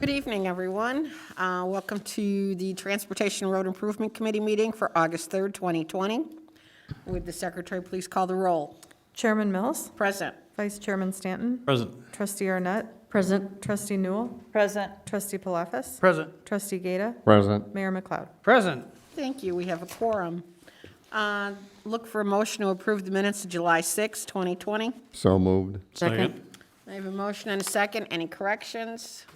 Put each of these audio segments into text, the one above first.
Good evening, everyone. Welcome to the Transportation Road Improvement Committee meeting for August 3rd, 2020. Would the secretary please call the roll? Chairman Mills? Present. Vice Chairman Stanton? Present. Trustee Arnett? Present. Trustee Newell? Present. Trustee Palafis? Present. Trustee Gata? Present. Mayor McLeod? Present. Thank you. We have a quorum. Look for a motion to approve the minutes of July 6, 2020. So moved. Second. I have a motion and a second. Any corrections?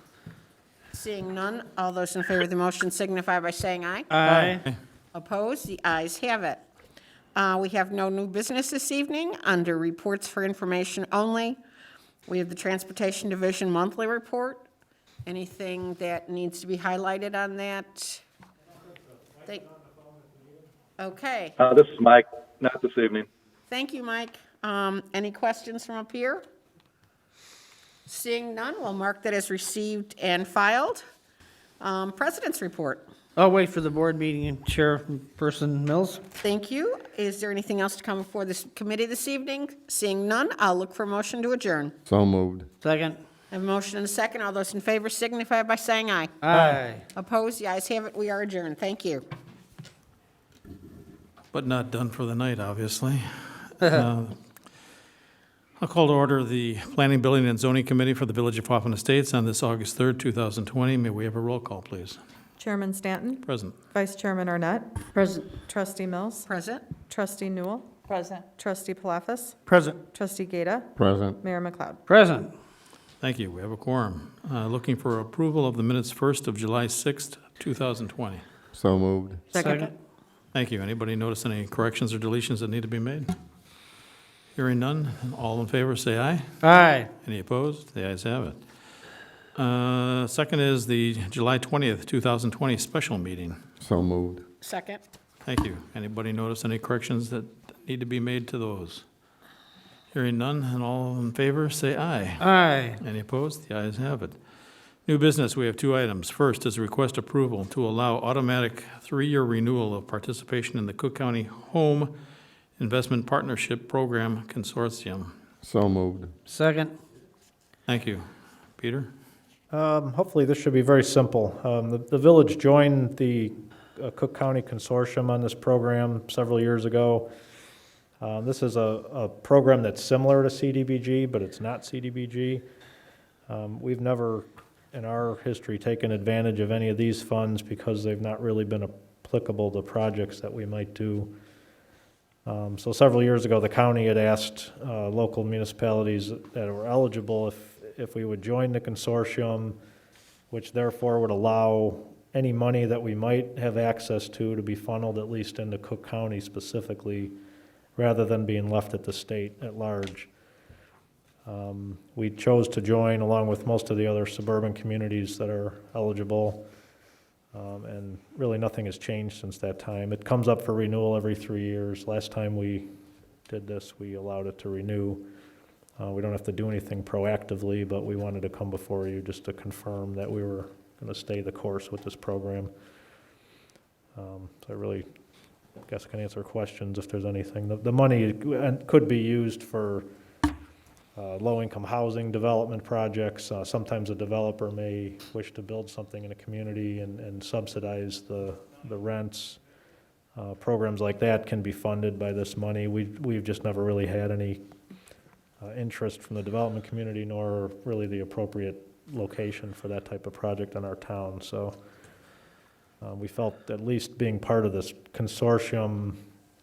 Seeing none, all those in favor of the motion signify by saying aye. Aye. Opposed? The ayes have it. We have no new business this evening. Under reports for information only, we have the Transportation Division monthly report. Anything that needs to be highlighted on that? Okay. This is Mike, not this evening. Thank you, Mike. Any questions from up here? Seeing none, we'll mark that as received and filed. President's report. I'll wait for the board meeting, Chairperson Mills. Thank you. Is there anything else to come before this committee this evening? Seeing none, I'll look for a motion to adjourn. So moved. Second. I have a motion and a second. All those in favor signify by saying aye. Aye. Opposed? The ayes have it. We are adjourned. Thank you. But not done for the night, obviously. I'll call to order the Planning, Building, and Zoning Committee for the Village of Hoffman Estates on this August 3rd, 2020. May we have a roll call, please? Chairman Stanton? Present. Vice Chairman Arnett? Present. Trustee Mills? Present. Trustee Newell? Present. Trustee Palafis? Present. Trustee Gata? Present. Mayor McLeod? Present. Thank you. We have a quorum. Looking for approval of the minutes first of July 6th, 2020. So moved. Second. Thank you. Anybody notice any corrections or deletions that need to be made? Hearing none, all in favor say aye. Aye. Any opposed? The ayes have it. Second is the July 20th, 2020 special meeting. So moved. Second. Thank you. Anybody notice any corrections that need to be made to those? Hearing none, and all in favor, say aye. Aye. Any opposed? The ayes have it. New business, we have two items. First is request approval to allow automatic 3-year renewal of participation in the Cook County Home Investment Partnership Program Consortium. So moved. Second. Thank you. Peter? Hopefully, this should be very simple. The village joined the Cook County Consortium on this program several years ago. This is a program that's similar to CDBG, but it's not CDBG. We've never, in our history, taken advantage of any of these funds because they've not really been applicable to projects that we might do. So several years ago, the county had asked local municipalities that were eligible if we would join the consortium, which therefore would allow any money that we might have access to be funneled at least into Cook County specifically, rather than being left at the state at large. We chose to join along with most of the other suburban communities that are eligible. And really nothing has changed since that time. It comes up for renewal every 3 years. Last time we did this, we allowed it to renew. We don't have to do anything proactively, but we wanted to come before you just to confirm that we were going to stay the course with this program. So I really guess I can answer questions if there's anything. The money could be used for low-income housing development projects. Sometimes a developer may wish to build something in a community and subsidize the rents. Programs like that can be funded by this money. We've just never really had any interest from the development community, nor really the appropriate location for that type of project in our town. So we felt at least being part of this consortium,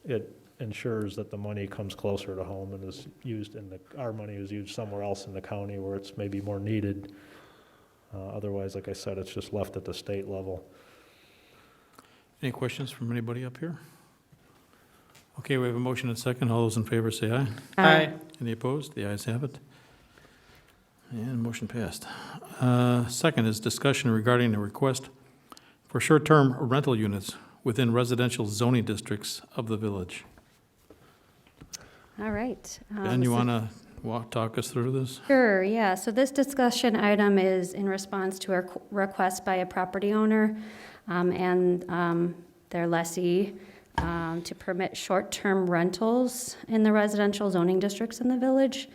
it ensures that the money comes closer to home and is used our money is used somewhere else in the county where it's maybe more needed. Otherwise, like I said, it's just left at the state level. Any questions from anybody up here? Okay, we have a motion and a second. All those in favor say aye. Aye. Any opposed? The ayes have it. And motion passed. Second is discussion regarding a request for short-term rental units within residential zoning districts of the village. All right. Ben, you want to talk us through this? Sure, yeah. So this discussion item is in response to a request by a property owner and their lessee to permit short-term rentals in the residential zoning districts in the village.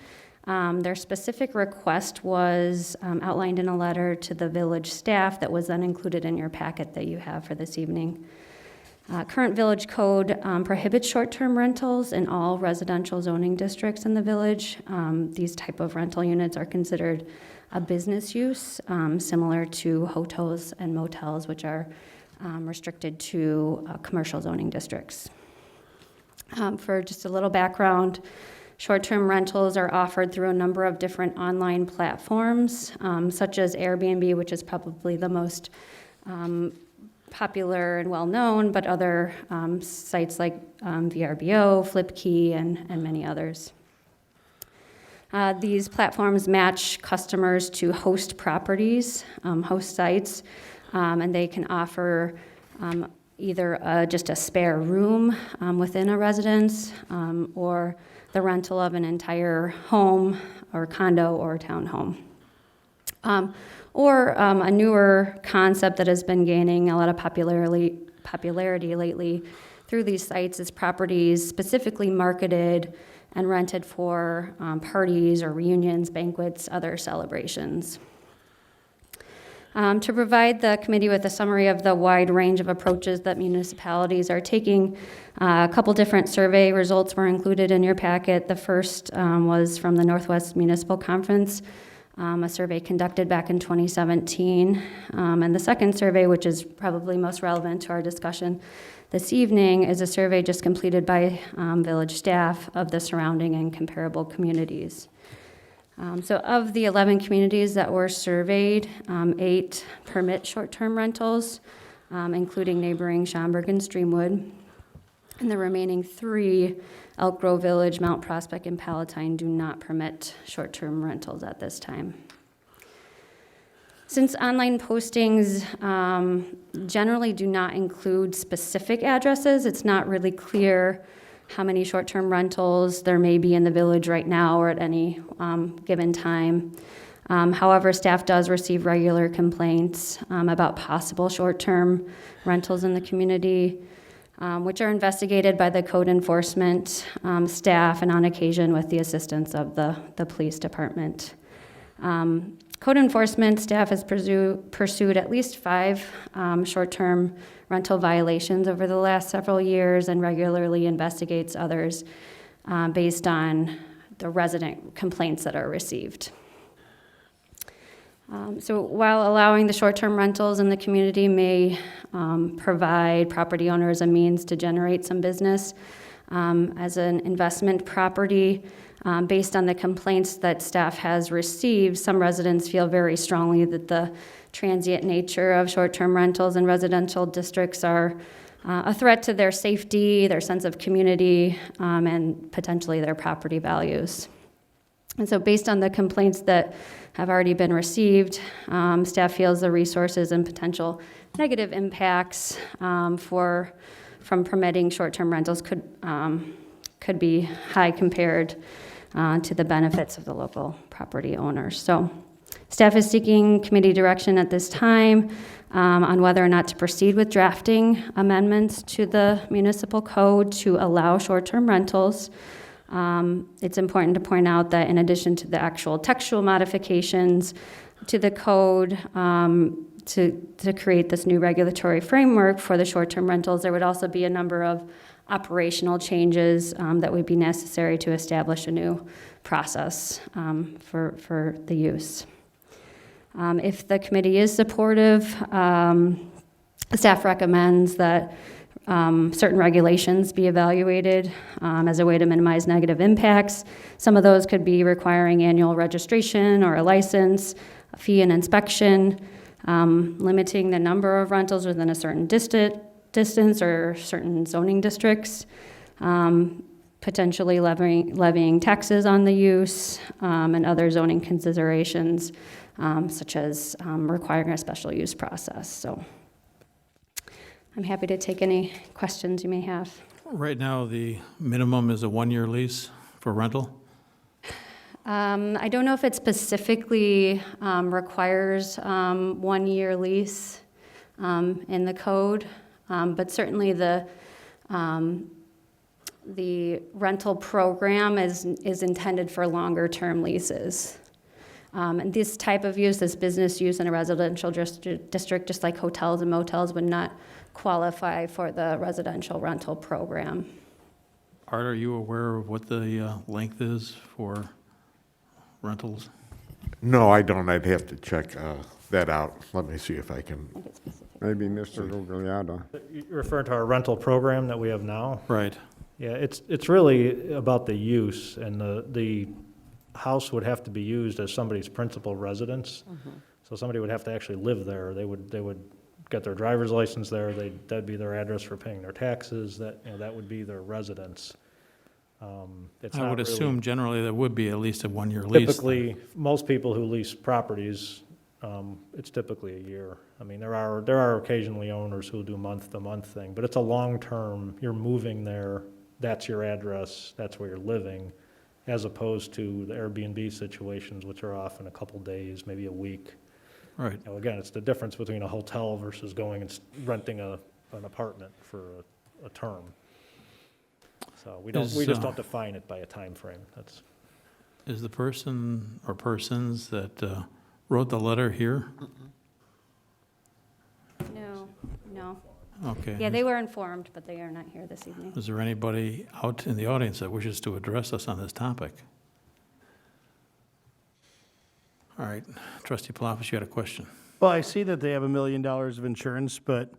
Their specific request was outlined in a letter to the village staff that was then included in your packet that you have for this evening. Current village code prohibits short-term rentals in all residential zoning districts in the village. These type of rental units are considered a business use, similar to hotels and motels, which are restricted to commercial zoning districts. For just a little background, short-term rentals are offered through a number of different online platforms, such as Airbnb, which is probably the most popular and well-known, but other sites like VRBO, Flipkey, and many others. These platforms match customers to host properties, host sites, and they can offer either just a spare room within a residence or the rental of an entire home or condo or townhome. Or a newer concept that has been gaining a lot of popularity lately through these sites is properties specifically marketed and rented for parties or reunions, banquets, other celebrations. To provide the committee with a summary of the wide range of approaches that municipalities are taking, a couple different survey results were included in your packet. The first was from the Northwest Municipal Conference, a survey conducted back in 2017. And the second survey, which is probably most relevant to our discussion this evening, is a survey just completed by village staff of the surrounding and comparable communities. So of the 11 communities that were surveyed, 8 permit short-term rentals, including neighboring Schaumburg and Streamwood. And the remaining 3, Elk Grove Village, Mount Prospect, and Palatine, do not permit short-term rentals at this time. Since online postings generally do not include specific addresses, it's not really clear how many short-term rentals there may be in the village right now or at any given time. However, staff does receive regular complaints about possible short-term rentals in the community, which are investigated by the code enforcement staff and on occasion with the assistance of the police department. Code enforcement staff has pursued at least 5 short-term rental violations over the last several years and regularly investigates others based on the resident complaints that are received. So while allowing the short-term rentals in the community may provide property owners a means to generate some business as an investment property, based on the complaints that staff has received, some residents feel very strongly that the transient nature of short-term rentals in residential districts are a threat to their safety, their sense of community, and potentially their property values. And so based on the complaints that have already been received, staff feels the resources and potential negative impacts from permitting short-term rentals could be high compared to the benefits of the local property owners. So staff is seeking committee direction at this time on whether or not to proceed with drafting amendments to the municipal code to allow short-term rentals. It's important to point out that in addition to the actual textual modifications to the code to create this new regulatory framework for the short-term rentals, there would also be a number of operational changes that would be necessary to establish a new process for the use. If the committee is supportive, staff recommends that certain regulations be evaluated as a way to minimize negative impacts. Some of those could be requiring annual registration or a license, a fee and inspection, limiting the number of rentals within a certain distance or certain zoning districts, potentially levying taxes on the use, and other zoning considerations, such as requiring a special use process. So I'm happy to take any questions you may have. Right now, the minimum is a 1-year lease for rental. I don't know if it specifically requires 1-year lease in the code, but certainly the the rental program is intended for longer-term leases. And this type of use, this business use in a residential district, just like hotels and motels, would not qualify for the residential rental program. Art, are you aware of what the length is for rentals? No, I don't. I'd have to check that out. Let me see if I can. Maybe Mr. Guglielmo. You're referring to our rental program that we have now? Right. Yeah, it's really about the use, and the house would have to be used as somebody's principal residence. So somebody would have to actually live there. They would get their driver's license there. That'd be their address for paying their taxes. That would be their residence. It's I not would really- assume generally there would be at least a one-year lease. Typically, most people who lease properties, it's typically a year. I mean, there are occasionally owners who do month-to-month thing, but it's a long-term, you're moving there, that's your address, that's where you're living, as opposed to the Airbnb situations, which are often a couple days, maybe a week. Right. Now, again, it's the difference between a hotel versus going and renting an apartment for a term. So we just don't define it by a time frame. That's. Is the person or persons that wrote the letter here? No. Okay. Yeah, they were informed, but they are not here this evening. Is there anybody out in the audience that wishes to address us on this topic? All right, Trustee Palafis, you had a question. Well, I see that they have $1 million of insurance, but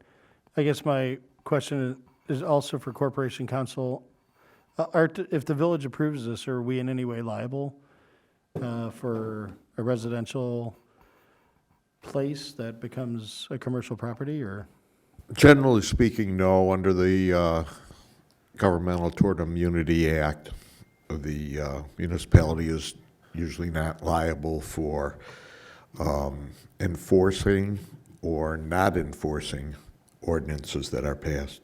I guess my question is also for Corporation Counsel. Art, if the village approves this, are we in any way liable for a residential place that becomes a commercial property, or? Generally speaking, no. Under the Governmental Tort Immunity Act, the municipality is usually not liable for enforcing or not enforcing ordinances that are passed.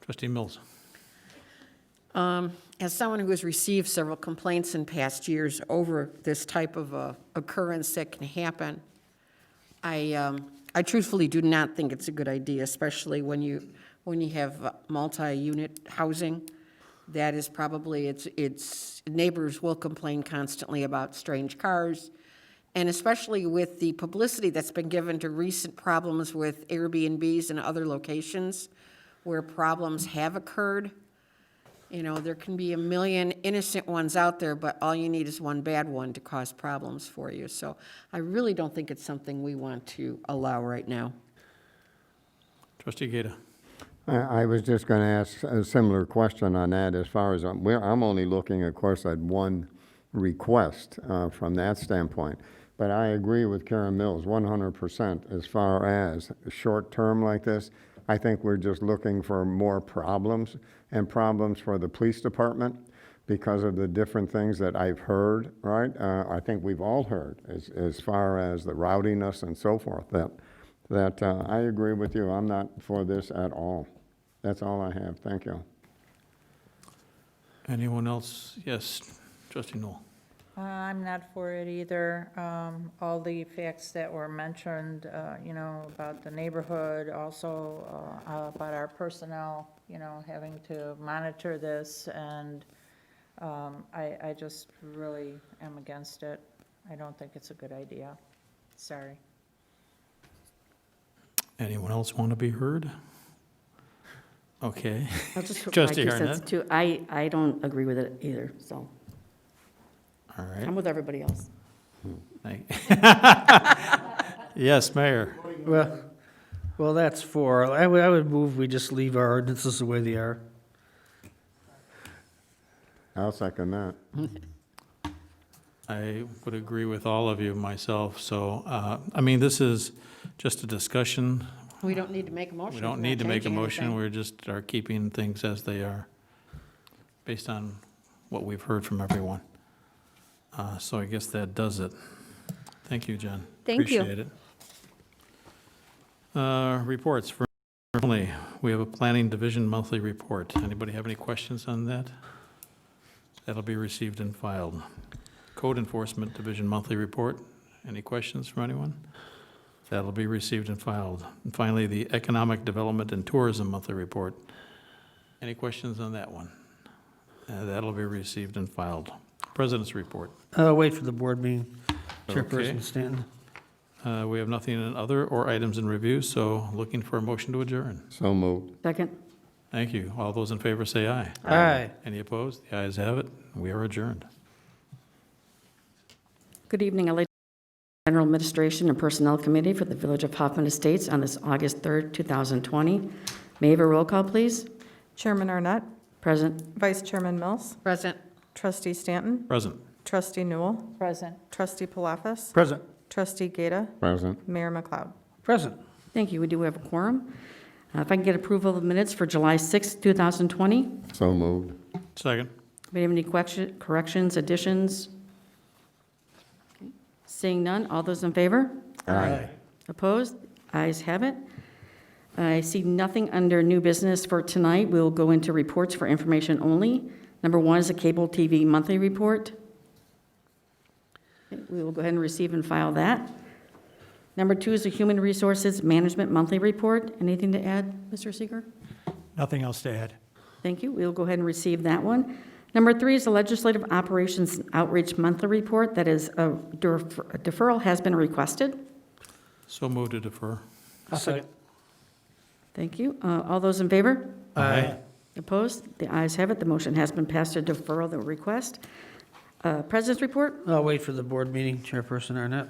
Trustee Mills. As someone who has received several complaints in past years over this type of occurrence that can happen, I truthfully do not think it's a good idea, especially when you have multi-unit housing. That is probably, it's neighbors will complain constantly about strange cars, and especially with the publicity that's been given to recent problems with Airbnbs and other locations where problems have occurred. You know, there can be a million innocent ones out there, but all you need is one bad one to cause problems for you. So I really don't think it's something we want to allow right now. Trustee Gata. I was just going to ask a similar question on that as far as, I'm only looking, of course, at one request from that standpoint. But I agree with Karen Mills 100% as far as short-term like this. I think we're just looking for more problems and problems for the police department because of the different things that I've heard, right? I think we've all heard as far as the rowdiness and so forth, that I agree with you. I'm not for this at all. That's all I have. Thank you. Anyone else? Yes, Trustee Knoll. I'm not for it either. All the facts that were mentioned, about the neighborhood, also about our personnel, having to monitor this, and I just really am against it. I don't think it's a good idea. Sorry. Anyone else want to be heard? Okay. I'll just put my Trustee 2 cents Arnett. too. I don't agree with it either, so All right. I'm with everybody else. Yes, Mayor. Well, that's four. I would move we just leave our ordinances the way they are. I'll second that. I would agree with all of you myself. So, this is just a discussion. We don't need to make a motion. We don't We're need not to make a changing motion. anything. We're just are keeping things as they are based on what we've heard from everyone. So I guess that does it. Thank you, Jen. Thank you. Appreciate it. Reports for only. We have a Planning Division monthly report. Anybody have any questions on that? That'll be received and filed. Code Enforcement Division monthly report. Any questions from anyone? That'll be received and filed. And finally, the Economic Development and Tourism Monthly Report. Any questions on that one? That'll be received and filed. President's report. Wait for the board meeting. Okay. Chairperson Stanton. We have nothing in other or items in review, so looking for a motion to adjourn. So moved. Second? Thank you. All those in favor say aye. Aye. Any opposed? The ayes have it. We are adjourned. Good evening. I'd like to General Administration and Personnel Committee for the Village of Hoffman Estates on this August 3rd, 2020. May I have a roll call, please? Chairman Arnett, Present. Vice Chairman Mills, Present. Trustee Stanton, Present. Trustee Newell, Present. Trustee Palafis, Present. Trustee Gata, Present. Mayor McLeod. Present. Thank you. We do have a quorum. If I can get approval of the minutes for July 6th, 2020. So moved. Second. Do we have any corrections, additions? Okay. Seeing none, all those in favor? Aye. Opposed? Ayes have it. I see nothing under new business for tonight. We'll go into reports for information only. Number 1 is a cable TV monthly report. Okay, we will go ahead and receive and file that. Number 2 is a human resources management monthly report. Anything to add, Mr. Seeger? Nothing else to add. Thank you. We'll go ahead and receive that one. Number 3 is the Legislative Operations Outreach Monthly Report. That is, a deferral has been requested. So moved to defer. Second. Thank you. All those in favor? Aye. Opposed? The ayes have it. The motion has been passed to defer the request. President's report. I'll wait for the board meeting. Chairperson Arnett.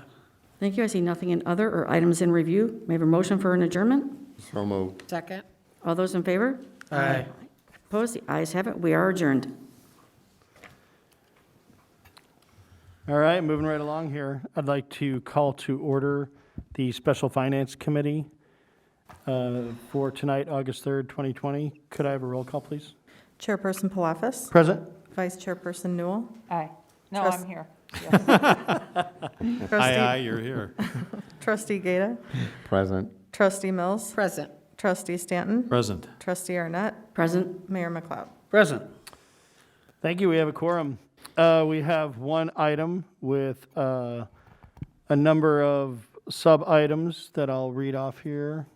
Thank you. I see nothing in other or items in review. May I have a motion for an adjournment? So moved. Second. All those in favor? Aye. Opposed? The ayes have it. We are adjourned. All right, moving right along here. I'd like to call to order the Special Finance Committee for tonight, August 3rd, 2020. Could I have a roll call, please? Chairperson Palafis, Present. Vice Chairperson Newell, Aye. No, Trust- I'm here. Trustee, You're here. Trustee Gata, Present. Trustee Mills, Present. Trustee Stanton, Present. Trustee Arnett, Present. Mayor McLeod. Present. Thank you. We have a quorum. We have one item with a number of sub-items that I'll read off here.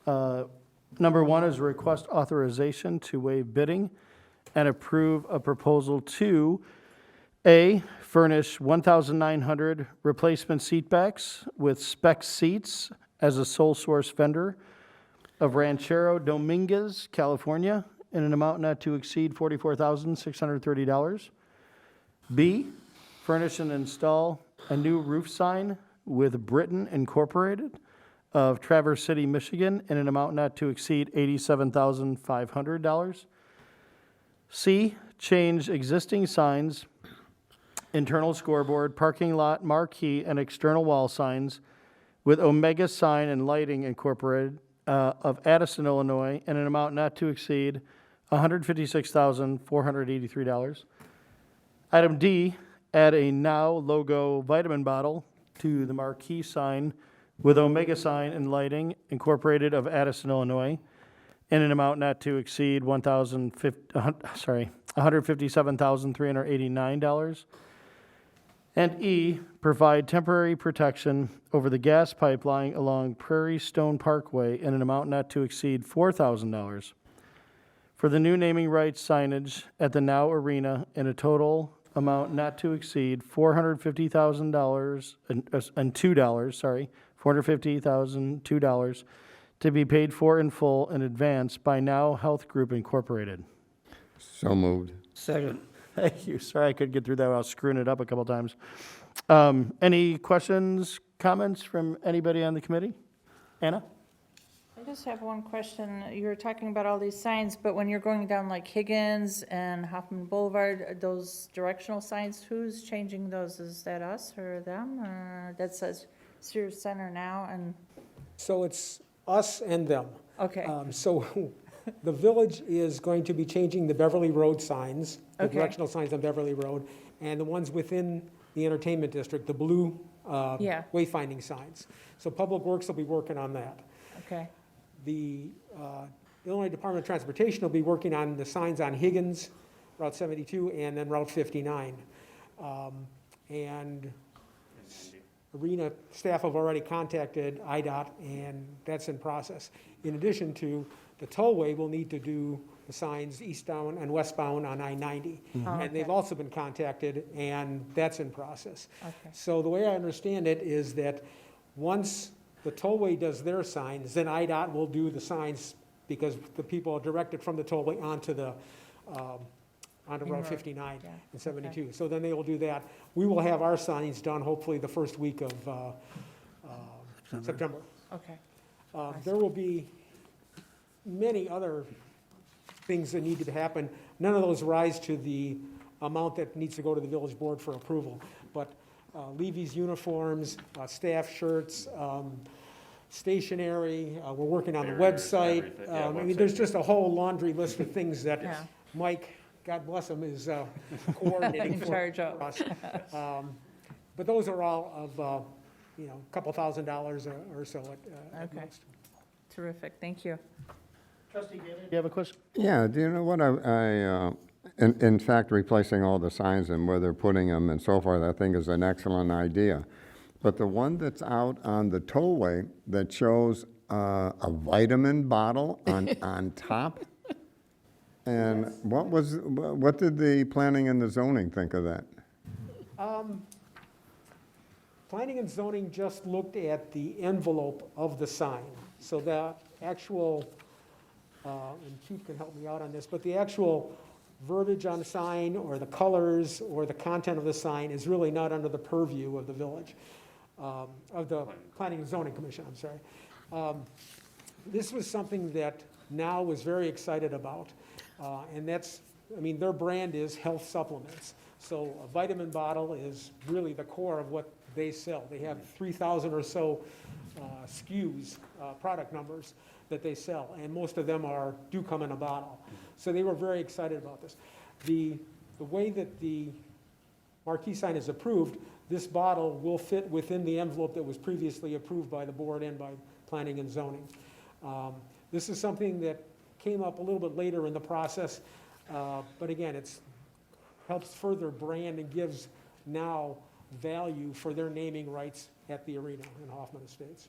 Number 1 is request authorization to waive bidding and approve a proposal to A, furnish 1,900 replacement seatbacks with spec seats as a sole source vendor of Ranchero Dominguez, California, in an amount not to exceed $44,630. B, furnish and install a new roof sign with Britain Incorporated of Traverse City, Michigan, in an amount not to exceed $87,500. C, change existing signs, internal scoreboard, parking lot marquee, and external wall signs with Omega Sign and Lighting Incorporated of Addison, Illinois, in an amount not to exceed $156,483. Item D, add a Now logo vitamin bottle to the marquee sign with Omega Sign and Lighting Incorporated of Addison, Illinois, in an amount not to exceed $157,389. And E, provide temporary protection over the gas pipeline along Prairie Stone Parkway in an amount not to exceed $4,000 for the new naming rights signage at the Now Arena in a total amount not to exceed $450,000 and $450,002 to be paid for in full in advance by Now Health Group Incorporated. So moved. Second. Thank you. Sorry I couldn't get through that without screwing it up a couple times. Any questions, comments from anybody on the committee? Anna? I just have one question. You were talking about all these signs, but when you're going down like Higgins and Hoffman Boulevard, those directional signs, who's changing those? Is that us or them? Or that says Sears Center now and, So it's us and them. okay, So the village is going to be changing the Beverly Road signs, the Okay. directional signs on Beverly Road, and the ones within the entertainment district, the blue Yeah. wayfinding signs. So Public Works will be working on that. okay, The Illinois Department of Transportation will be working on the signs on Higgins, Route 72, and then Route 59. And arena staff have already contacted IDOT, and that's in process. In addition to, the tollway will need to do the signs eastbound and westbound on I-90. And they've also been contacted, and that's in process. Okay. So the way I understand it is that once the tollway does their signs, then IDOT will do the signs, because the people are directed from the tollway onto the, onto In Route Route, 59 yeah, and 72. So then they will do that. We will have our signs done hopefully the first week of September. Okay. There will be many other things that need to happen. None of those rise to the amount that needs to go to the village board for approval. But Levy's uniforms, staff shirts, stationery, we're working on the website. I mean, there's just a whole laundry list of things that Yeah. Mike, God bless him, is coordinating In for charge of. us. But those are all of, a couple $1,000s or so at Okay. most. Terrific, thank you. Trustee Gator, you have a question? Yeah, do you know what in fact, replacing all the signs and where they're putting them and so forth, I think is an excellent idea. But the one that's out on the tollway that shows a vitamin bottle on top, and what did the planning and the zoning think of that? Planning and zoning just looked at the envelope of the sign. So the actual, and Chief can help me out on this, but the actual verbiage on the sign or the colors or the content of the sign is really not under the purview of the village, of the Planning and Zoning Commission, I'm sorry. This was something that Now was very excited about. And that's, I mean, their brand is health supplements. So a vitamin bottle is really the core of what they sell. They have 3,000 or so SKUs, product numbers that they sell, and most of them do come in a bottle. So they were very excited about this. The way that the marquee sign is approved, this bottle will fit within the envelope that was previously approved by the board and by planning and zoning. This is something that came up a little bit later in the process, but again, it helps further brand and gives now value for their naming rights at the arena in Hoffman Estates.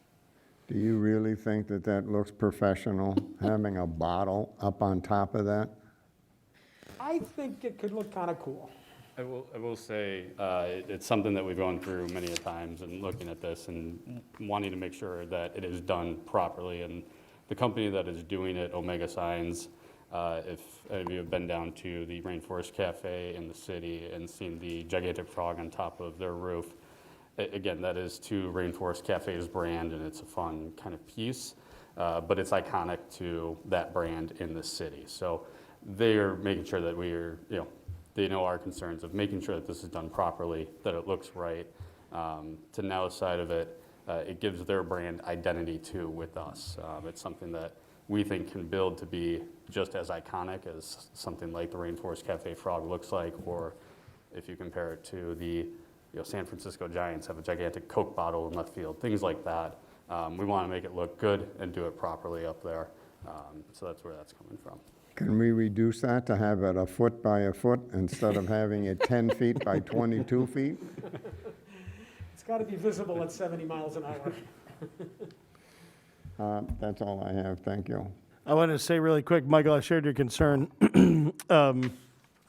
Do you really think that that looks professional, having a bottle up on top of that? I think it could look kind of cool. I will say, it's something that we've gone through many a times and looking at this and wanting to make sure that it is done properly. And the company that is doing it, Omega Signs, if any of you have been down to the Rainforest Cafe in the city and seen the gigantic frog on top of their roof, again, that is to Rainforest Cafe's brand, and it's a fun kind of piece, but it's iconic to that brand in the city. So they're making sure that they know our concerns of making sure that this is done properly, that it looks right. To Now's side of it, it gives their brand identity too with us. It's something that we think can build to be just as iconic as something like the Rainforest Cafe frog looks like, or if you compare it to the San Francisco Giants have a gigantic Coke bottle in left field, things like that. We want to make it look good and do it properly up there. So that's where that's coming from. Can we reduce that to have it a foot by a foot instead of having it 10 feet by 22 feet? It's got to be visible at 70 miles an hour. That's all I have, thank you. I wanted to say really quick, Michael, I shared your concern.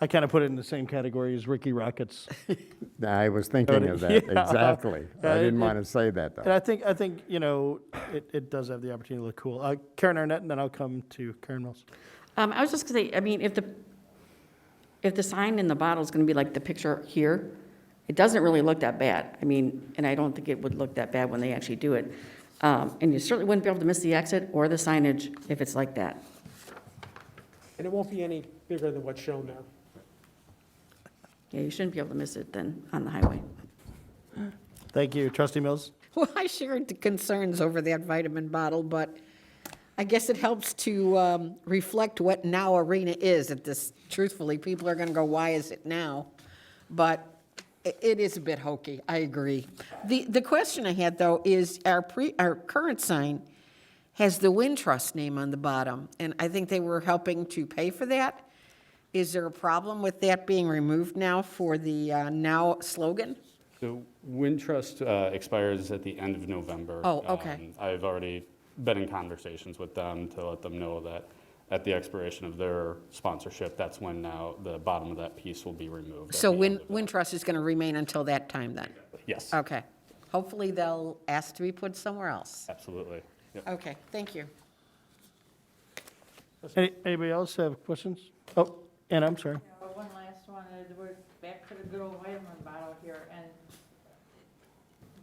I kind of put it in the same category as Ricky Rockets. I was thinking of that, Yeah. exactly. I didn't it- want to say that, And though. I think it does have the opportunity to look cool. Karen Arnett, and then I'll come to Karen Mills. I was just gonna say, I mean, if the sign in the bottle is gonna be like the picture here, it doesn't really look that bad. I mean, and I don't think it would look that bad when they actually do it. And you certainly wouldn't be able to miss the exit or the signage if it's like that. And it won't be any bigger than what's shown there. Yeah, you shouldn't be able to miss it then on the highway. Thank you. Trustee Mills? Well, I shared the concerns over that vitamin bottle, but I guess it helps to reflect what Now Arena is. At this, truthfully, people are going to go, why is it now? But it is a bit hokey, I agree. The question I had, though, is our current sign has the Wind Trust name on the bottom, and I think they were helping to pay for that. Is there a problem with that being removed now for the Now slogan? The wind trust expires at the end of November. Oh, okay. I've already been in conversations with them to let them know that at the expiration of their sponsorship, that's when now the bottom of that piece will be removed. at So the end of that. Wintrust is going to remain until that time then? Yes, Okay. Hopefully they'll ask to be put somewhere else. absolutely. Yep. Okay, thank you. Anybody else have questions? Oh, Anna, I'm sorry. One last one, we're back to the good old vitamin bottle here, and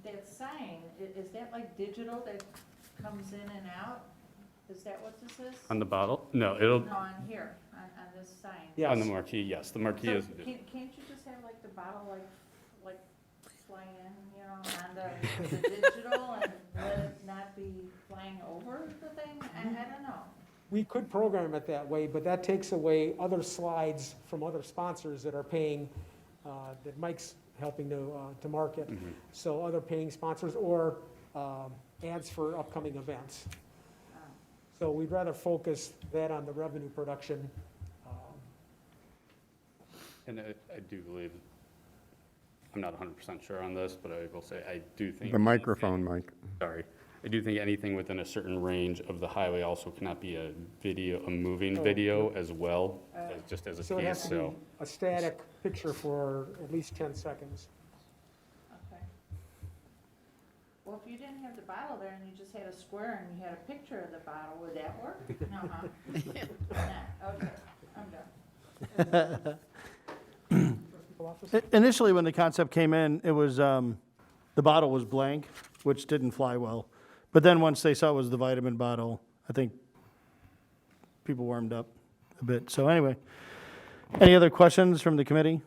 that sign, is that like digital that comes in and out? Is that what this is? On the bottle? No, it'll, No, on here, on this sign. on the marquee, yes, the marquee So is. Can't you just have like the bottle like flying in, you know, on the digital and let it not be flying over the thing? I don't know. We could program it that way, but that takes away other slides from other sponsors that are paying, that Mike's helping to market. So other paying sponsors or ads for upcoming events. So we'd rather focus that on the revenue production. And I do believe, I'm not 100% sure on this, but I will say, I do think. The microphone, Mike. Sorry. I do think anything within a certain range of the highway also cannot be a video, a moving video as well, just as a So it has piece, to be so. a static picture for at least 10 seconds. Okay. Well, if you didn't have the bottle there and you just had a square and you had a picture of the bottle, would that work? No, huh? Nah, okay, I'm done. Initially, when the concept came in, it was, the bottle was blank, which didn't fly well. But then once they saw it was the vitamin bottle, I think people warmed up a bit. So anyway, any other questions from the committee?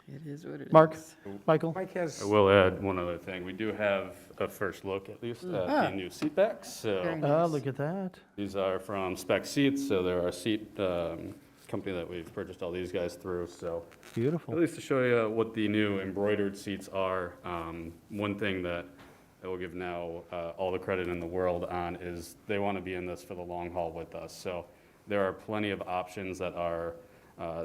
It is what it is. Mark? Michael? Mike has. I will add one other thing. We do have a first look, at least, at the new seat backs. So Look at that. these are from Spec Seats, so they're our seat company that we've purchased all these guys through. So at Beautiful. least to show you what the new embroidered seats are, one thing that I will give now all the credit in the world on is they want to be in this for the long haul with us. So there are plenty of options that are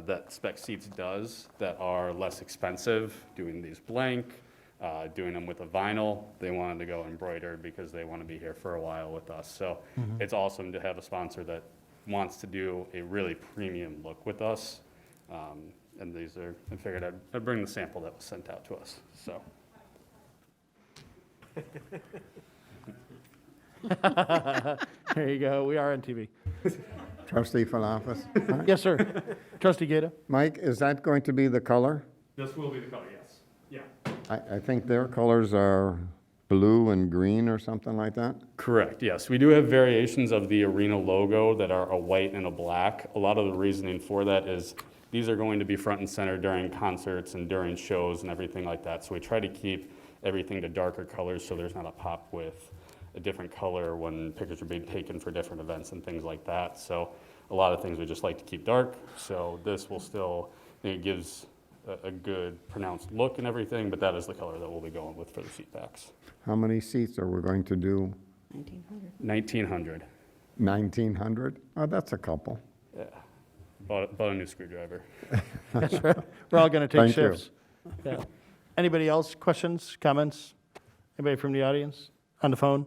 that Spec Seats does that are less expensive, doing these blank, doing them with a vinyl. They wanted to go embroidered because they want to be here for a while with us. So it's awesome to have a sponsor that wants to do a really premium look with us. And these are, I figured I'd bring the sample that was sent out to us, so. There you go. We are on TV. Trustee for office. Yes, sir. Trustee Gata? Mike, is that going to be the color? This will be the color, yes. Yeah. I think their colors are blue and green or something like that? Correct, yes. We do have variations of the arena logo that are a white and a black. A lot of the reasoning for that is these are going to be front and center during concerts and during shows and everything like that. So we try to keep everything to darker colors so there's not a pop with a different color when pictures are being taken for different events and things like that. So a lot of things we just like to keep dark. So this will still, it gives a good pronounced look and everything, but that is the color that we'll be going with for the seat backs. How many seats are we going to do? 1,900. 1,900? Oh, that's a couple. Yeah. Bought a new screwdriver. That's right. We're all going to take Thank you. shifts. Yeah. Anybody else? Questions, comments? Anybody from the audience? On the phone?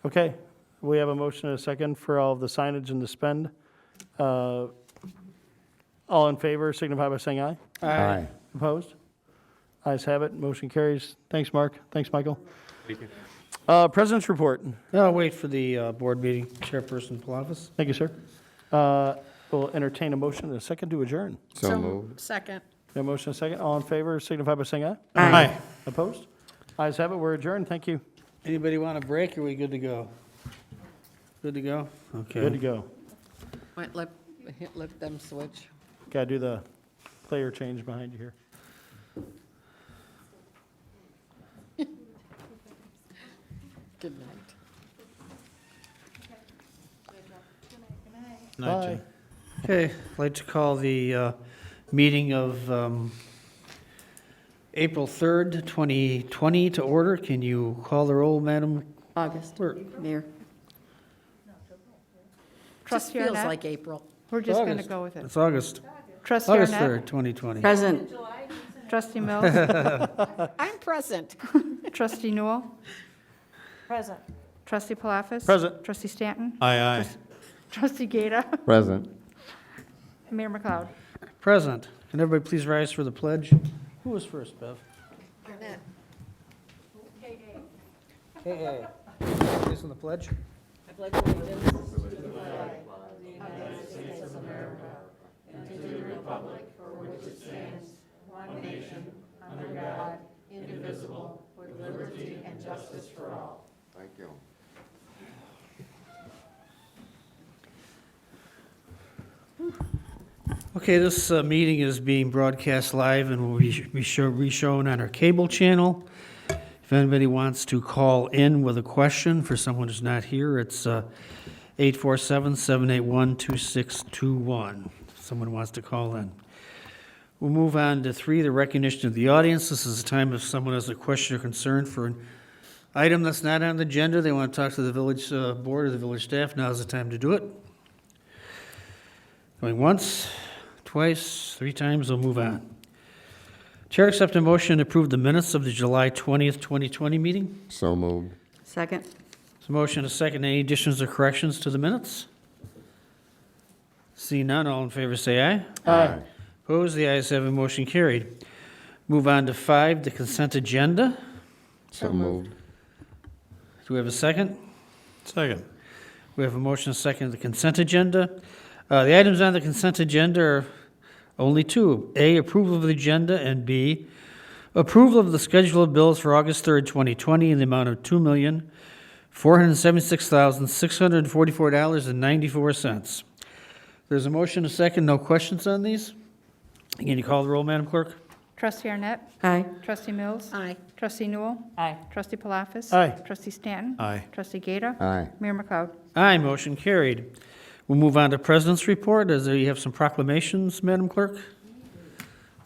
Okay. We have a motion and a second for all of the signage and the spend. All in favor signify by saying aye. Aye. Opposed? Ayes have it. Motion carries. Thanks, Mark. Thanks, Michael. Thank you. President's report. I'll wait for the board meeting, Chairperson Palafis. Thank you, sir. We'll entertain a motion and a second to adjourn. So moved. Second. No motion and a second. All in favor signify by saying aye. Aye. Opposed? Ayes have it. We're adjourned. Thank you. Anybody want a break, or are we good to go? Good to go? Okay. Good to go. Might let them switch. Got to do the player change behind you here. Good night. Bye. Okay, I'd like to call the meeting of April 3rd, 2020 to order. Can you call the roll, Madam August, Clerk? Mayor. Just Trustee feels Arnett? like April. We're just going to August. go with it. It's August. Trustee August Arnett? 3rd, 2020. Present. Trustee Mills. I'm present. Trustee Newell. Present. Trustee Palafis. Present. Trustee Stanton. Aye, aye. Trustee Gata. Present. Mayor McLeod. Present. Can everybody please rise for the pledge? Who was first, Bev? Hey. Please on the pledge. Thank you. Okay, this meeting is being broadcast live and will be reshown on our cable channel. If anybody wants to call in with a question for someone who's not here, it's 847-781-2621. If someone wants to call in. We'll move on to 3, the recognition of the audience. This is a time if someone has a question or concern for an item that's not on the agenda, they want to talk to the village board or the village staff, now's the time to do it. Going once, twice, 3 times, we'll move on. Chair accept a motion to approve the minutes of the July 20th, 2020 meeting. So moved. Second? So motion and a second. Any additions or corrections to the minutes? See none, all in favor say aye. Aye. Opposed, the ayes have a motion carried. Move on to 5, the consent agenda. So moved. Do we have a second? Second. We have a motion and a second to the consent agenda. The items on the consent agenda are only 2. A, approval of the agenda, and B, approval of the schedule of bills for August 3rd, 2020 in the amount of $2,476,644.94. There's a motion, a second, no questions on these? Can you call the roll, Madam Clerk? Trustee Arnett. Aye. Trustee Mills. Aye. Trustee Newell. Aye. Trustee Palafis. Aye. Trustee Stanton. Aye. Trustee Gata. Aye. Mayor McLeod. Aye, motion carried. We'll move on to President's Report, as you have some proclamations, Madam Clerk.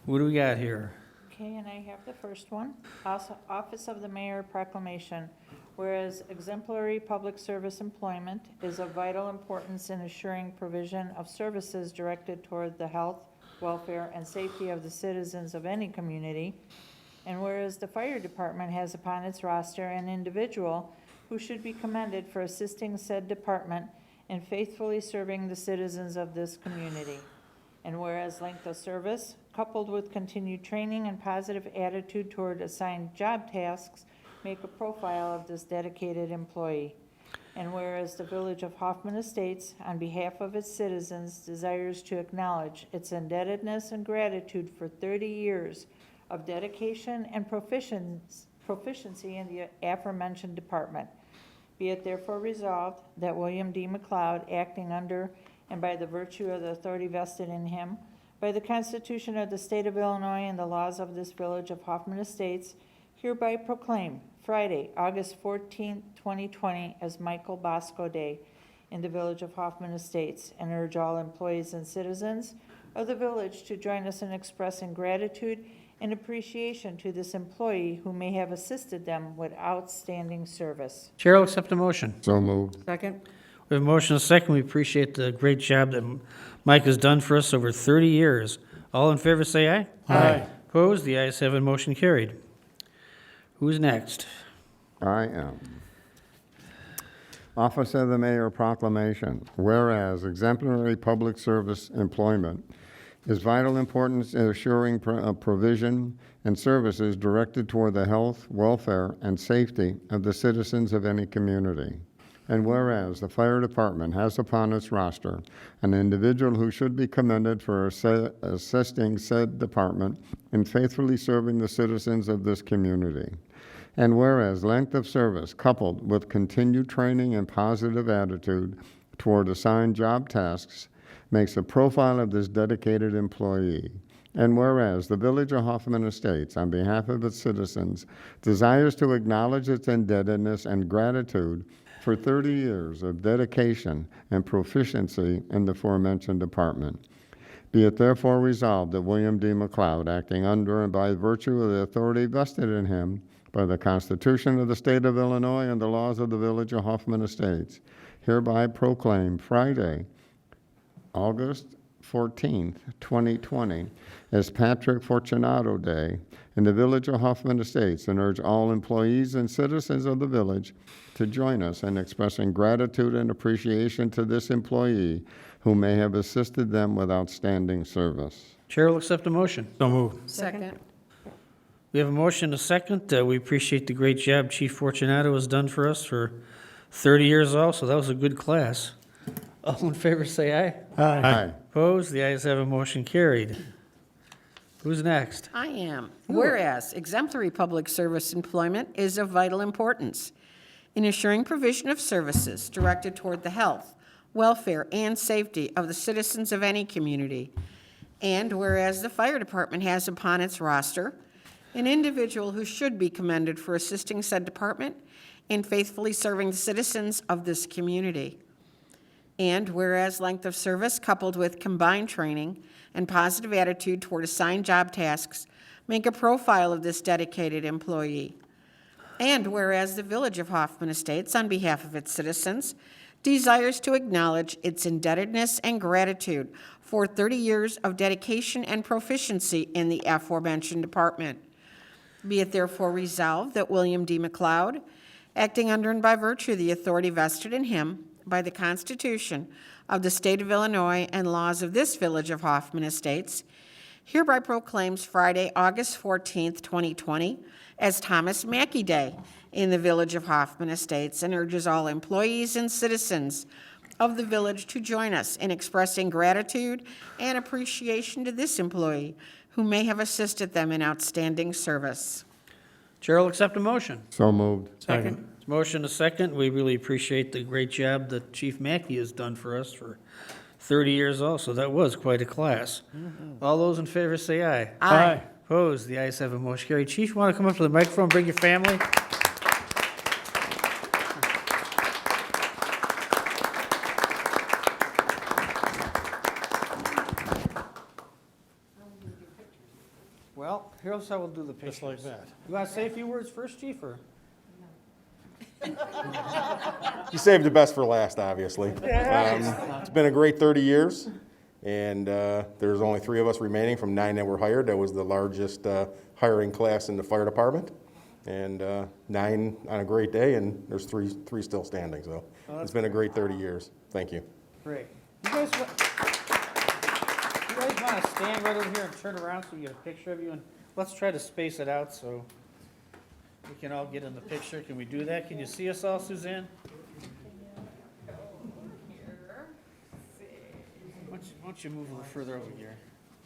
What do we got here? Okay, and I have the first one. Office of the Mayor Proclamation. Whereas exemplary public service employment is of vital importance in assuring provision of services directed toward the health, welfare, and safety of the citizens of any community. And whereas the fire department has upon its roster an individual who should be commended for assisting said department in faithfully serving the citizens of this community. And whereas length of service, coupled with continued training and positive attitude toward assigned job tasks, make a profile of this dedicated employee. And whereas the Village of Hoffman Estates, on behalf of its citizens, desires to acknowledge its indebtedness and gratitude for 30 years of dedication and proficiency in the aforementioned department. Be it therefore resolved that William D. McLeod, acting under and by the virtue of the authority vested in him, by the Constitution of the State of Illinois and the laws of this Village of Hoffman Estates, hereby proclaim Friday, August 14, 2020, as Michael Bosco Day in the Village of Hoffman Estates, and urge all employees and citizens of the village to join us in expressing gratitude and appreciation to this employee who may have assisted them with outstanding service. Chair will accept a motion. So moved. Second? We have a motion and a second. We appreciate the great job that Mike has done for us over 30 years. All in favor say aye. Aye. Opposed? The ayes have it, motion carried. Who's next? I am. Office of the Mayor Proclamation. Whereas exemplary public service employment is vital importance in assuring provision and services directed toward the health, welfare, and safety of the citizens of any community. And whereas the fire department has upon its roster an individual who should be commended for assisting said department in faithfully serving the citizens of this community. And whereas length of service coupled with continued training and positive attitude toward assigned job tasks makes a profile of this dedicated employee. And whereas the Village of Hoffman Estates, on behalf of its citizens, desires to acknowledge its indebtedness and gratitude for 30 years of dedication and proficiency in the aforementioned department. Be it therefore resolved that William D. McLeod, acting under and by virtue of the authority vested in him by the Constitution of the State of Illinois and the laws of the Village of Hoffman Estates, hereby proclaim Friday, August 14th, 2020, as Patrick Fortunato Day in the Village of Hoffman Estates, and urge all employees and citizens of the village to join us in expressing gratitude and appreciation to this employee who may have assisted them with outstanding service. Chair will accept a motion. So moved. Second. We have a motion, a second. We appreciate the great job Chief Fortunato has done for us for 30 years also. That was a good class. All in favor, say aye. Aye. Opposed? The ayes have a motion carried. Who's next? I am. Whereas exemplary public service employment is of vital importance in assuring provision of services directed toward the health, welfare, and safety of the citizens of any community. And whereas the fire department has upon its roster an individual who should be commended for assisting said department in faithfully serving the citizens of this community. And whereas length of service coupled with combined training and positive attitude toward assigned job tasks make a profile of this dedicated employee. And whereas the Village of Hoffman Estates, on behalf of its citizens, desires to acknowledge its indebtedness and gratitude for 30 years of dedication and proficiency in the aforementioned department. Be it therefore resolved that William D. McLeod, acting under and by virtue of the authority vested in him by the Constitution of the State of Illinois and laws of this Village of Hoffman Estates, hereby proclaims Friday, August 14th, 2020, as Thomas Mackey Day in the Village of Hoffman Estates, and urges all employees and citizens of the village to join us in expressing gratitude and appreciation to this employee who may have assisted them in outstanding service. Chair will accept a motion. So moved. Second. Motion, a second. We really appreciate the great job that Chief Mackey has done for us for 30 years also. That was quite a class. All those in favor say aye. Aye. Opposed? The ayes have a motion carried. Chief, you want to come up to the microphone, bring your family? Well, here's how we'll do the pictures. Just like that. You want to say a few words first, Chief, or? You saved the best for last, obviously. It's been a great 30 years, and there's only 3 of us remaining from 9 that were hired. That was the largest hiring class in the fire department, and 9 on a great day, and there's three still standing. So it's been a great 30 years. Thank you. Great. You guys want to stand right over here and turn around so we get a picture of you? And let's try to space it out so we can all get in the picture. Can we do that? Can you see us all, Suzanne? Why don't you move a little further over here?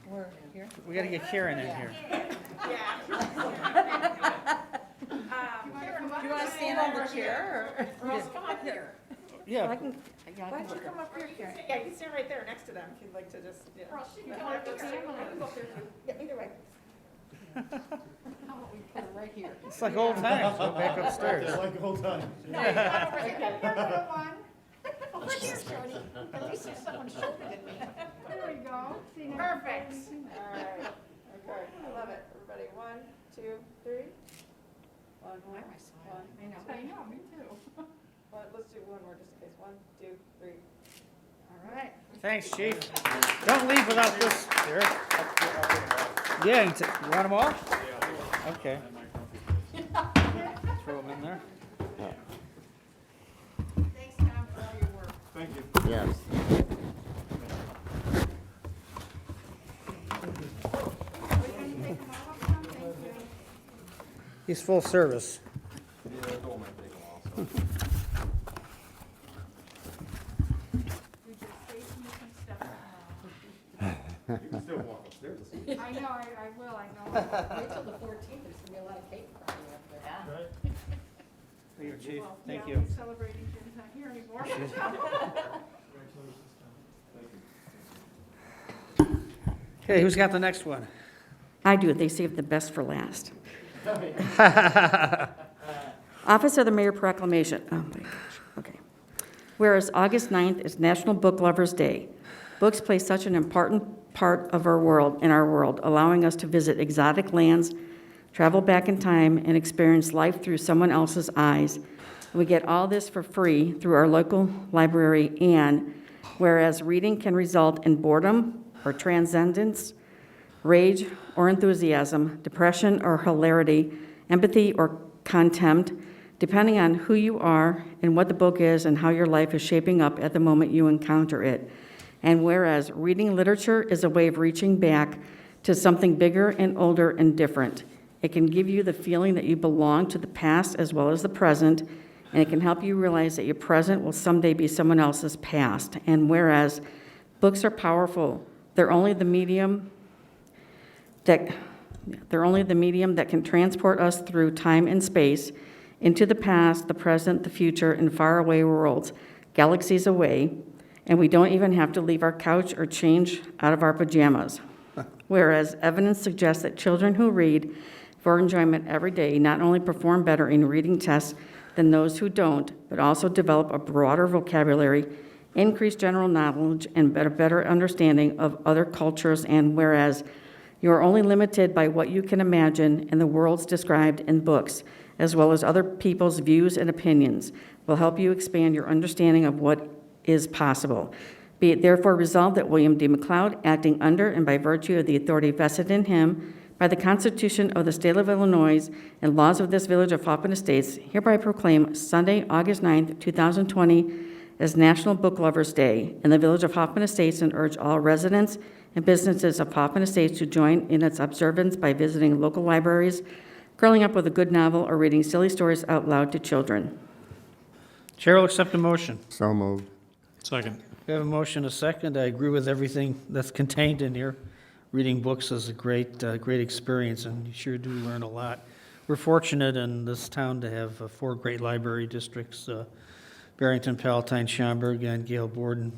We're here. We got to get Karen in here. Do you want to stand on the chair, or? Come up here. Yeah. Why don't you come up here, Karen? Yeah, you can stand right there next to them if you'd like to just, yeah. She can come up there, I can go up there too. Yeah, either way. How about we put her right here? It's like old times. Go back upstairs. It's like the whole time. No, you come over here. Here's the one. Over here, Jody. At least there's someone shorter than me. There we go. Perfect. All right. Okay, I love it. Everybody, 1, 2, 3. One. I know, me too. Let's do one more just in case. 1, 2, 3. All right. Thanks, Chief. Don't leave without this. Eric. Yeah, you want them all? Okay. Throw them in there. Thanks, Tom, for all your work. Thank you. Yes. He's full service. I know, I will, I know. Wait till the 14th, there's gonna be a lot of cake probably up there. Here, Chief. Well, Thank yeah, you. we're celebrating Jim's not here anymore. Okay, who's got the next one? I do. They saved the best for last. Office of the Mayor Proclamation. Oh, my gosh. Okay. Whereas August 9th is National Book Lovers Day. Books play such an important part of our world, allowing us to visit exotic lands, travel back in time, and experience life through someone else's eyes. We get all this for free through our local library, and whereas reading can result in boredom, or transcendence, rage or enthusiasm, depression or hilarity, empathy or contempt, depending on who you are and what the book is and how your life is shaping up at the moment you encounter it. And whereas reading literature is a way of reaching back to something bigger and older and different, it can give you the feeling that you belong to the past as well as the present, and it can help you realize that your present will someday be someone else's past. And whereas books are powerful, they're only the medium that can transport us through time and space into the past, the present, the future, and faraway worlds, galaxies away, and we don't even have to leave our couch or change out of our pajamas. Whereas evidence suggests that children who read for enjoyment every day not only perform better in reading tests than those who don't, but also develop a broader vocabulary, increased general knowledge, and better understanding of other cultures. And whereas you are only limited by what you can imagine, and the worlds described in books, as well as other people's views and opinions, will help you expand your understanding of what is possible. Be it therefore resolved that William D. McLeod, acting under and by virtue of the authority vested in him by the Constitution of the State of Illinois and laws of this village of Hoffman Estates, hereby proclaim Sunday, August 9th, 2020, as National Book Lovers Day in the village of Hoffman Estates, and urge all residents and businesses of Hoffman Estates to join in its observance by visiting local libraries, curling up with a good novel, or reading silly stories out loud to children. Chair will accept a motion. So moved. Second. We have a motion, a second. I agree with everything that's contained in here. Reading books is a great experience, and you sure do learn a lot. We're fortunate in this town to have 4 great library districts, Barrington, Palatine, Schaumburg, and Gale Borden.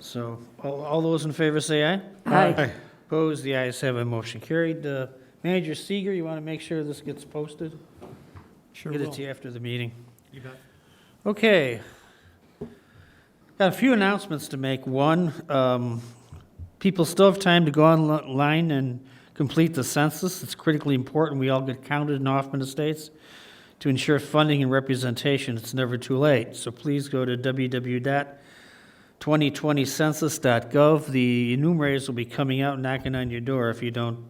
So all those in favor say aye. Aye. Opposed? The ayes have a motion carried. Manager Seeger, you want to make sure this gets posted? Sure Get it will. to you after the meeting. You bet. Okay. Got a few announcements to make. One, people still have time to go online and complete the census. It's critically important we all get counted in Hoffman Estates to ensure funding and representation. It's never too late. So please go to www.2020census.gov. The enumerators will be coming out knocking on your door if you don't